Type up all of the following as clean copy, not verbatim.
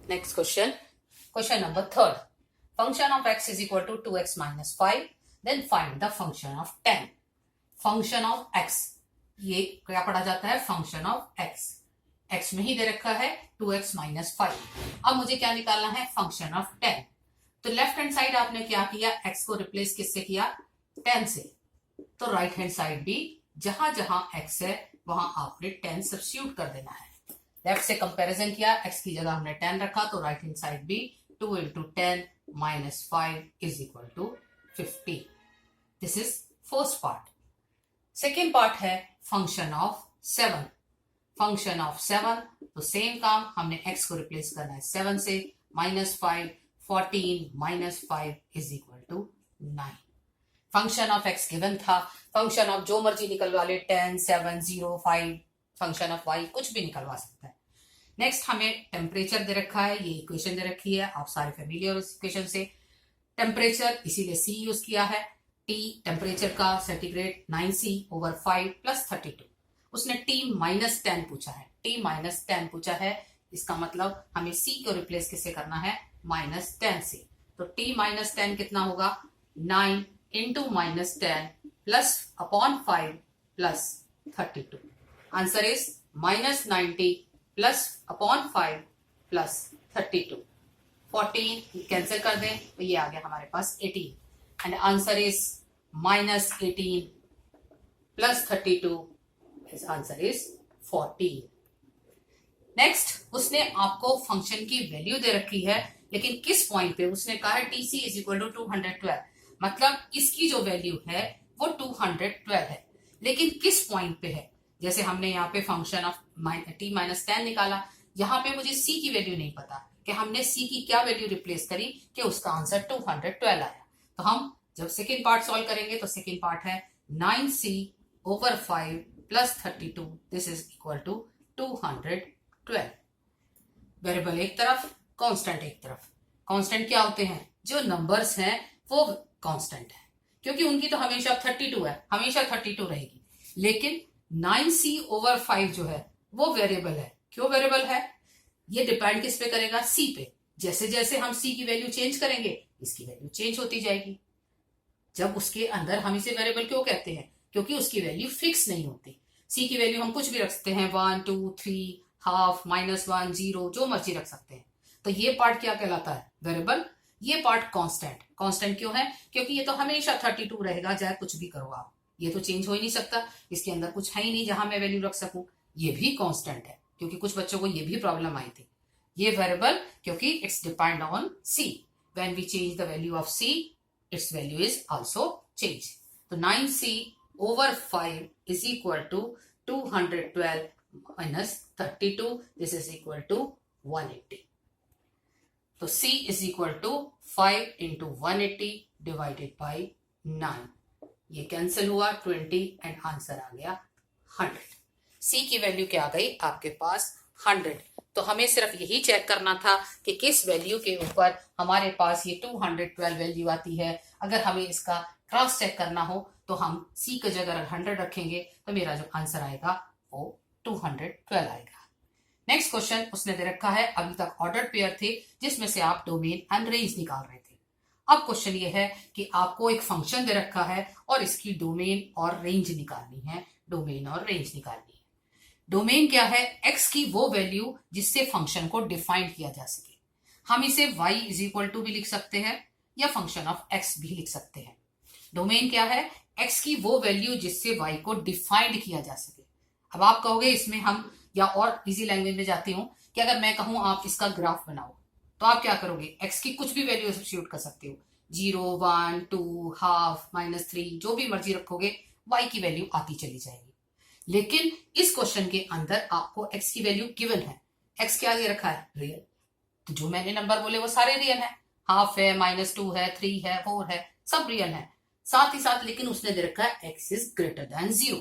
Next question. Question number 3. Function of x is equal to 2x minus 5. Then find the function of tan. Function of x. ये क्या पढ़ा जाता है? Function of x. x में ही दे रखा है 2x minus 5. अब मुझे क्या निकालना है? Function of tan. तो लेफ्ट हैंड साइड आपने क्या किया? x को रिप्लेस किससे किया? tan से. तो राइट हैंड साइड भी जहां जहां x है वहां आपने tan सब्स्टिट्यूट कर देना है. लेफ्ट से कंपैरिजन किया, x की जगह हमने 10 रखा, तो राइट हैंड साइड भी 2 into 10 minus 5 is equal to 50. This is first part. Second part है फंक्शन ऑफ 7. फंक्शन ऑफ 7, तो सेम काम, हमने x को रिप्लेस करना है 7 से. -5, 14 minus 5 is equal to 9. Function of x given था. फंक्शन ऑफ जो मर्जी निकलवा ले, 10, 7, 0, 5. फंक्शन ऑफ y कुछ भी निकलवा सकता है. नेक्स्ट हमें टेम्परेचर दे रखा है, ये इक्वेशन दे रखी है, आप सारे फेमिलियर इस इक्वेशन से. टेम्परेचर इसीलिए C यूज किया है. T टेम्परेचर का सेंटीग्रेड 9C/5 + 32. उसने T - 10 पूछा है. T - 10 पूछा है, इसका मतलब हमें C को रिप्लेस किससे करना है? -10 से. तो T - 10 कितना होगा? 9 × -10 + 5 + 32. Answer is -90 + 5 + 32. 14 कैंसिल कर दें तो ये आ गया हमारे पास 18. And answer is -18 + 32. Answer is 14. Next, उसने आपको फंक्शन की वैल्यू दे रखी है, लेकिन किस पॉइंट पे? उसने कहा है TC = 212. मतलब इसकी जो वैल्यू है वो 212 है, लेकिन किस पॉइंट पे है? जैसे हमने यहाँ पे फंक्शन ऑफ T - 10 निकाला, यहाँ पे मुझे C की वैल्यू नहीं पता कि हमने C की क्या वैल्यू रिप्लेस करी कि उसका आंसर 212 आया. तो हम जब सेकेंड पार्ट सॉल्व करेंगे तो सेकेंड पार्ट है 9C/5 + 32. This is equal to 212. Variable एक तरफ, कांस्टेंट एक तरफ. कांस्टेंट क्या होते हैं? जो नंबर्स हैं वो कांस्टेंट है, क्योंकि उनकी तो हमेशा 32 है, हमेशा 32 रहेगी. लेकिन 9C/5 जो है वो वेरिएबल है. क्यों वेरिएबल है? ये डिपेंड किस पे करेगा? C पे. जैसे जैसे हम C की वैल्यू चेंज करेंगे, इसकी वैल्यू चेंज होती जाएगी. जब उसके अंदर हम इसे वेरिएबल क्यों कहते हैं? क्योंकि उसकी वैल्यू फिक्स नहीं होती. C की वैल्यू हम कुछ भी रख सकते हैं, 1, 2, 3, हाफ, -1, 0, जो मर्जी रख सकते हैं. तो ये पार्ट क्या कहलाता है? वेरिएबल. ये पार्ट कांस्टेंट. कांस्टेंट क्यों है? क्योंकि ये तो हमेशा 32 रहेगा, चाहे कुछ भी करो आप. ये तो चेंज हो ही नहीं सकता, इसके अंदर कुछ है ही नहीं जहां मैं वैल्यू रख सकूं. ये भी कांस्टेंट है, क्योंकि कुछ बच्चों को ये भी प्रॉब्लम आई थी. ये वेरिएबल क्योंकि it's depend on C. When we change the value of C, it's value is also change. तो 9C/5 is equal to 212 minus 32. This is equal to 180. तो C is equal to 5 × 180 divided by 9. ये cancel हुआ, 20, and answer आ गया 100. C की value क्या आ गई आपके पास? 100. तो हमें सिर्फ यही चेक करना था कि किस वैल्यू के ऊपर हमारे पास ये 212 वैल्यू आती है. अगर हमें इसका क्रॉस चेक करना हो तो हम C की जगह 100 रखेंगे, तो मेरा जो आंसर आएगा वो 212 आएगा. नेक्स्ट क्वेश्चन उसने दे रखा है, अभी तक ऑर्डर्ड पेयर थे जिसमें से आप डोमेन एंड रेंज निकाल रहे थे. अब क्वेश्चन ये है कि आपको एक फंक्शन दे रखा है और इसकी डोमेन और रेंज निकालनी है. डोमेन और रेंज निकालनी है. डोमेन क्या है? x की वो वैल्यू जिससे फंक्शन को डिफाइन किया जा सके. हम इसे y = भी लिख सकते हैं या फंक्शन ऑफ x भी लिख सकते हैं. डोमेन क्या है? x की वो वैल्यू जिससे y को डिफाइंड किया जा सके. अब आप कहोगे इसमें हम, या और इजी लैंग्वेज में जाती हूं कि अगर मैं कहूं आप इसका ग्राफ बनाओ, तो आप क्या करोगे? x की कुछ भी वैल्यू सब्स्टिट्यूट कर सकते हो, 0, 1, 2, हाफ, -3, जो भी मर्जी रखोगे, y की वैल्यू आती चली जाएगी. लेकिन इस क्वेश्चन के अंदर आपको x की वैल्यू गिवन है. x क्या दे रखा है? रियल. तो जो मैंने नंबर बोले वो सारे रियल है. हाफ है, -2 है, 3 है, 4 है, सब रियल है. साथ ही साथ लेकिन उसने दे रखा है x is greater than 0.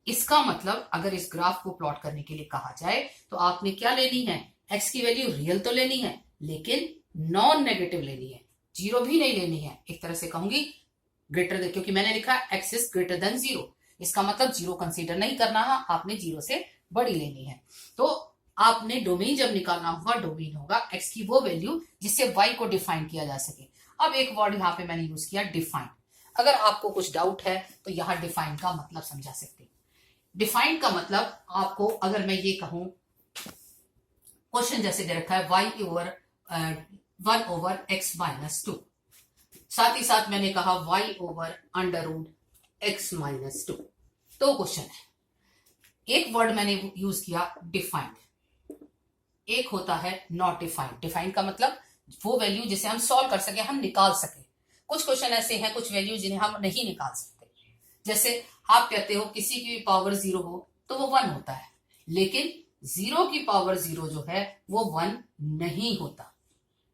इसका मतलब अगर इस ग्राफ को प्लॉट करने के लिए कहा जाए तो आपने क्या लेनी है? x की वैल्यू रियल तो लेनी है, लेकिन नॉन नेगेटिव लेनी है, 0 भी नहीं लेनी है. एक तरह से कहूंगी ग्रेटर, क्योंकि मैंने लिखा x is greater than 0, इसका मतलब 0 कंसीडर नहीं करना है, आपने 0 से बड़ी लेनी है. तो आपने डोमेन जब निकालना होगा, डोमेन होगा x की वो वैल्यू जिससे y को डिफाइन किया जा सके। अब एक वर्ड यहाँ पे मैंने यूज किया डिफाइन। अगर आपको कुछ डाउट है तो यहाँ डिफाइन का मतलब समझा सकते हैं। डिफाइन का मतलब आपको अगर मैं ये कहूं, क्वेश्चन जैसे दे रखा है y ओवर 1/x-2, साथ ही साथ मैंने कहा y ओवर √x-2, तो क्वेश्चन है। एक वर्ड मैंने यूज किया डिफाइंड, एक होता है नॉट डिफाइंड। डिफाइंड का मतलब वो वैल्यू जिसे हम सॉल्व कर सके, हम निकाल सके। कुछ क्वेश्चन ऐसे हैं, कुछ वैल्यू जिन्हें हम नहीं निकाल सकते। जैसे आप कहते हो किसी की भी पावर 0 हो तो वो 1 होता है, लेकिन 0 की पावर 0 जो है वो 1 नहीं होता।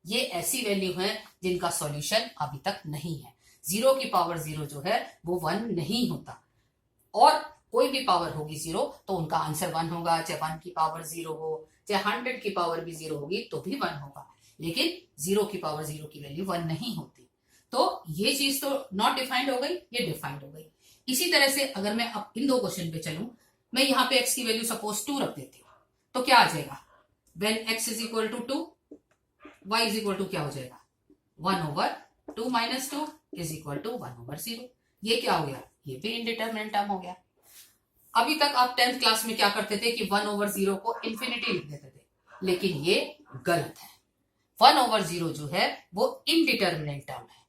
ये ऐसी वैल्यू है जिनका सॉल्यूशन अभी तक नहीं है। 0 की पावर 0 जो है वो 1 नहीं होता, और कोई भी पावर होगी 0 तो उनका आंसर 1 होगा। चाहे 1 की पावर 0 हो, चाहे 100 की पावर भी 0 होगी तो भी 1 होगा, लेकिन 0 की पावर 0 की वैल्यू 1 नहीं होती। तो ये चीज तो नॉट डिफाइंड हो गई, ये डिफाइंड हो गई। इसी तरह से अगर मैं अब इन दो क्वेश्चन पे चलूं, मैं यहाँ पे x की वैल्यू सपोज 2 रख देती हूँ, तो क्या आ जाएगा? When x is equal to 2, y is equal to क्या हो जाएगा? 1/2 - 2 इज इक्वल टू 1/0। ये क्या हो गया? ये भी इनडिटरमिनेट टर्म हो गया। अभी तक आप 10th क्लास में क्या करते थे कि 1/0 को इंफिनिटी लिख देते थे, लेकिन ये गलत है। 1/0 जो है वो इनडिटरमिनेट टर्म है।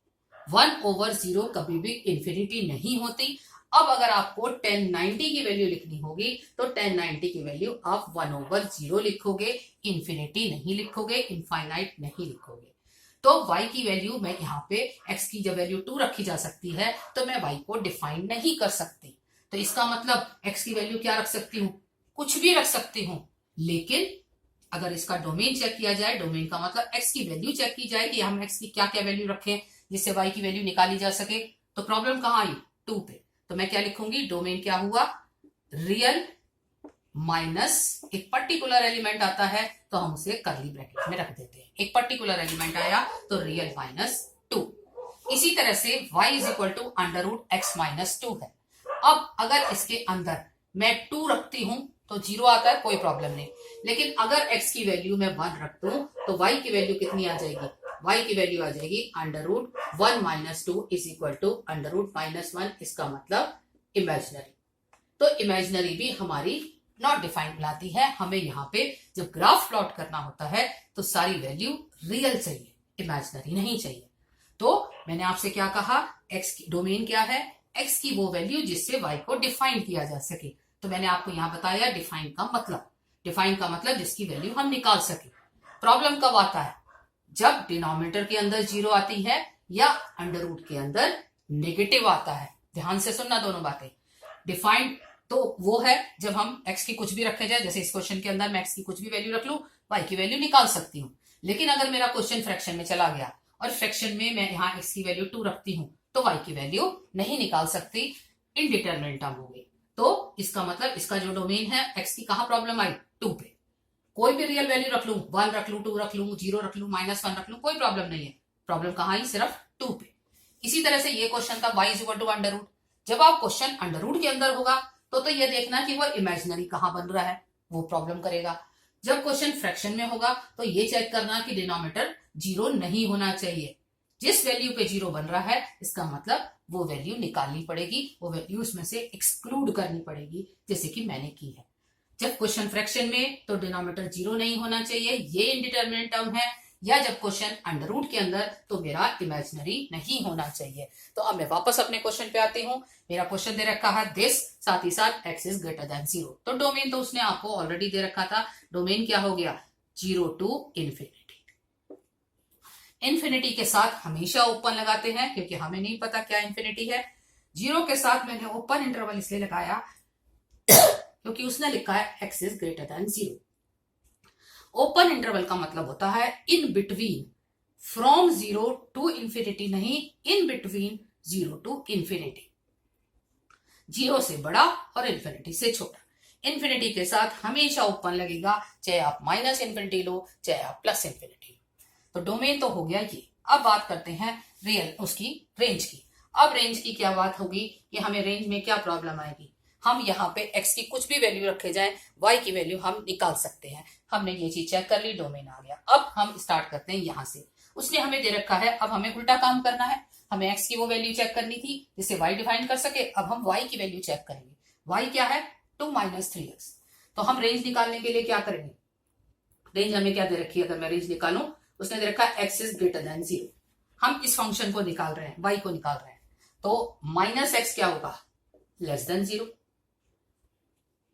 1/0 कभी भी इंफिनिटी नहीं होती। अब अगर आपको 1090 की वैल्यू लिखनी होगी तो 1090 की वैल्यू आप 1/0 लिखोगे, इंफिनिटी नहीं लिखोगे, इनफाइनाइट नहीं लिखोगे। तो y की वैल्यू मैं यहाँ पे x की जब वैल्यू 2 रखी जा सकती है तो मैं y को डिफाइन नहीं कर सकती। तो इसका मतलब x की वैल्यू क्या रख सकती हूँ? कुछ भी रख सकती हूँ, लेकिन अगर इसका डोमेन चेक किया जाए, डोमेन का मतलब x की वैल्यू चेक की जाए कि हम x की क्या क्या वैल्यू रखें जिससे y की वैल्यू निकाली जा सके, तो प्रॉब्लम कहाँ आई? 2 पे। तो मैं क्या लिखूंगी? डोमेन क्या हुआ? रियल माइनस एक पर्टिकुलर एलिमेंट आता है तो हम उसे कर्ली ब्रैकेट में रख देते हैं। एक पर्टिकुलर एलिमेंट आया तो रियल -2। इसी तरह से y is equal to √x-2 है। अब अगर इसके अंदर मैं 2 रखती हूं तो 0 आता है, कोई प्रॉब्लम नहीं। लेकिन अगर x की वैल्यू मैं 1 रख दूं तो y की वैल्यू कितनी आ जाएगी? y की वैल्यू आ जाएगी √1 - 2 इज इक्वल टू √-1। इसका मतलब इमेजिनरी। तो इमेजिनरी भी हमारी नॉट डिफाइंड लाती है। हमें यहाँ पे जब ग्राफ प्लॉट करना होता है तो सारी वैल्यू रियल चाहिए, इमेजिनरी नहीं चाहिए। तो मैंने आपसे क्या कहा? x की डोमेन क्या है? x की वो वैल्यू जिससे y को डिफाइन किया जा सके। तो मैंने आपको यहाँ बताया डिफाइन का मतलब। डिफाइन का मतलब जिसकी वैल्यू हम निकाल सके। प्रॉब्लम कब आता है? जब डिनोमिनेटर के अंदर 0 आती है या अंडर रूट के अंदर नेगेटिव आता है। ध्यान से सुनना दोनों बातें। डिफाइंड तो वो है जब हम x की कुछ भी रखे जाए, जैसे इस क्वेश्चन के अंदर मैं x की कुछ भी वैल्यू रख लूं, y की वैल्यू निकाल सकती हूँ। लेकिन अगर मेरा क्वेश्चन फ्रैक्शन में चला गया और फ्रैक्शन में मैं यहाँ x की वैल्यू 2 रखती हूँ तो y की वैल्यू नहीं निकाल सकती, इनडिटरमिनेट टर्म हो गई। तो इसका मतलब इसका जो डोमेन है x की कहाँ प्रॉब्लम आई? 2 पे। कोई भी रियल वैल्यू रख लूं, 1 रख लूं, 2 रख लूं, 0 रख लूं, -1 रख लूं, कोई प्रॉब्लम नहीं है। प्रॉब्लम कहाँ आई? सिर्फ 2 पे। इसी तरह से ये क्वेश्चन था y is equal to under root. जब आप क्वेश्चन अंडर रूट के अंदर होगा तो ये देखना कि वो इमेजिनरी कहाँ बन रहा है, वो प्रॉब्लम करेगा। जब क्वेश्चन फ्रैक्शन में होगा तो ये चेक करना कि डिनोमिनेटर 0 नहीं होना चाहिए। जिस वैल्यू पे 0 बन रहा है इसका मतलब वो वैल्यू निकालनी पड़ेगी, वो वैल्यू उसमें से एक्सक्लूड करनी पड़ेगी, जैसे कि मैंने की है। जब क्वेश्चन फ्रैक्शन में तो डिनोमिनेटर 0 नहीं होना चाहिए, ये इनडिटरमिनेट टर्म है। या जब क्वेश्चन अंडर रूट के अंदर तो मेरा इमेजिनरी नहीं होना चाहिए। तो अब मैं वापस अपने क्वेश्चन पे आती हूँ। मेरा क्वेश्चन दे रखा है दिस, साथ ही साथ x इज ग्रेटर देन 0। तो डोमेन तो उसने आपको ऑलरेडी दे रखा था। डोमेन क्या हो गया? 0 to इन्फिनिटी। इन्फिनिटी के साथ हमेशा ओपन लगाते हैं क्योंकि हमें नहीं पता क्या इन्फिनिटी है। 0 के साथ मैंने ओपन इंटरवल इसलिए लगाया क्योंकि उसने लिखा है x is greater than 0। Open interval का मतलब होता है in between, from 0 to infinity नहीं, इन बिटवीन 0 to इन्फिनिटी। 0 से बड़ा और इन्फिनिटी से छोटा। इन्फिनिटी के साथ हमेशा ओपन लगेगा, चाहे आप माइनस इन्फिनिटी लो, चाहे आप प्लस इन्फिनिटी लो। तो डोमेन तो हो गया ये। अब बात करते हैं रियल उसकी रेंज की। अब रेंज की क्या बात होगी कि हमें रेंज में क्या प्रॉब्लम आएगी? हम यहाँ पे x की कुछ भी वैल्यू रखे जाए, y की वैल्यू हम निकाल सकते हैं। हमने ये चीज चेक कर ली, डोमेन आ गया। अब हम स्टार्ट करते हैं यहां से। उसने हमें दे रखा है, अब हमें उल्टा काम करना है। हमें x की वो वैल्यू चेक करनी थी जिसे y डिफाइन कर सके। अब हम y की वैल्यू चेक करेंगे। y क्या है? 2 - 3x। तो हम रेंज निकालने के लिए क्या करेंगे? रेंज हमें क्या दे रखी है? अगर मैं रेंज निकालूं, उसने दे रखा है x इज ग्रेटर देन 0। हम इस फंक्शन को निकाल रहे हैं, y को निकाल रहे हैं, तो -x क्या होगा? Less than 0।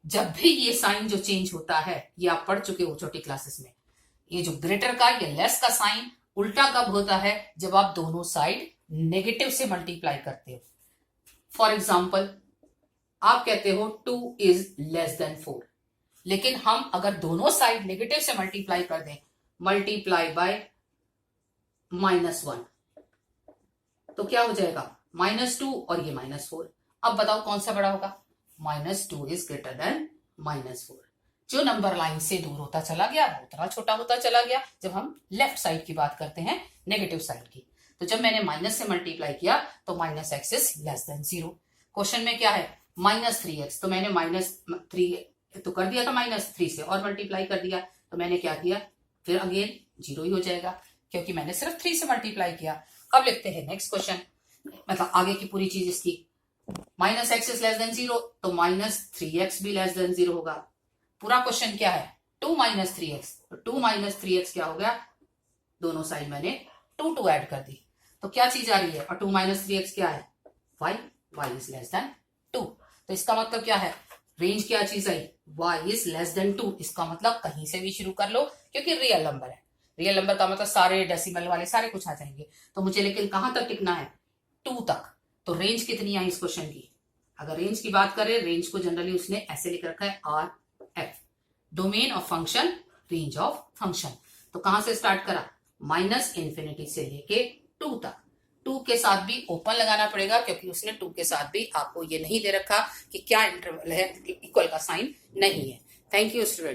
जब भी ये साइन जो चेंज होता है, ये आप पढ़ चुके हो छोटी क्लासेस में, ये जो ग्रेटर का या लेस का साइन उल्टा कब होता है? जब आप दोनों साइड नेगेटिव से मल्टीप्लाई करते हो। फॉर एग्जाम्पल, आप कहते हो 2 इज लेस देन 4, लेकिन हम अगर दोनों साइड नेगेटिव से मल्टीप्लाई कर दें, मल्टीप्लाई बाय -1, तो क्या हो जाएगा? -2 और ये -4। अब बताओ कौन सा बड़ा होगा? -2 इज ग्रेटर देन -4। जो नंबर लाइन से दूर होता चला गया वो उतना छोटा होता चला गया। जब हम लेफ्ट साइड की बात करते हैं, नेगेटिव साइड की, तो जब मैंने माइनस से मल्टीप्लाई किया तो -x is less than 0। Question में क्या है? -3x, तो मैंने -3 तो कर दिया था -3 से, और मल्टीप्लाई कर दिया, तो मैंने क्या किया? फिर अगेन 0 ही हो जाएगा, क्योंकि मैंने सिर्फ 3 से मल्टीप्लाई किया। अब लिखते हैं नेक्स्ट क्वेश्चन, मतलब आगे की पूरी चीज इसकी। -x इज लेस देन 0, तो -3x भी लेस देन 0 होगा। पूरा क्वेश्चन क्या है? 2 - 3x, तो 2 - 3x क्या हो गया? दोनों साइड मैंने 2 ऐड कर दी, तो क्या चीज आ रही है? और 2 - 3x क्या है? y is less than 2। तो इसका मतलब क्या है? रेंज क्या चीज आई? y is less than 2। इसका मतलब कहीं से भी शुरू कर लो, क्योंकि रियल नंबर है। रियल नंबर का मतलब सारे डेसिमल वाले सारे कुछ आ जाएंगे। तो मुझे लेकिन कहां तक टिकना है? 2 तक। तो रेंज कितनी आई इस क्वेश्चन की? अगर रेंज की बात करें, रेंज को जनरली उसने ऐसे लिख रखा है RF, domain of function, range of function. तो कहां से स्टार्ट करा? -∞ से लेके 2 तक। 2 के साथ भी ओपन लगाना पड़ेगा, क्योंकि उसने 2 के साथ भी आपको ये नहीं दे रखा कि क्या इंटरवल है, इक्वल का साइन नहीं है। Thank you student.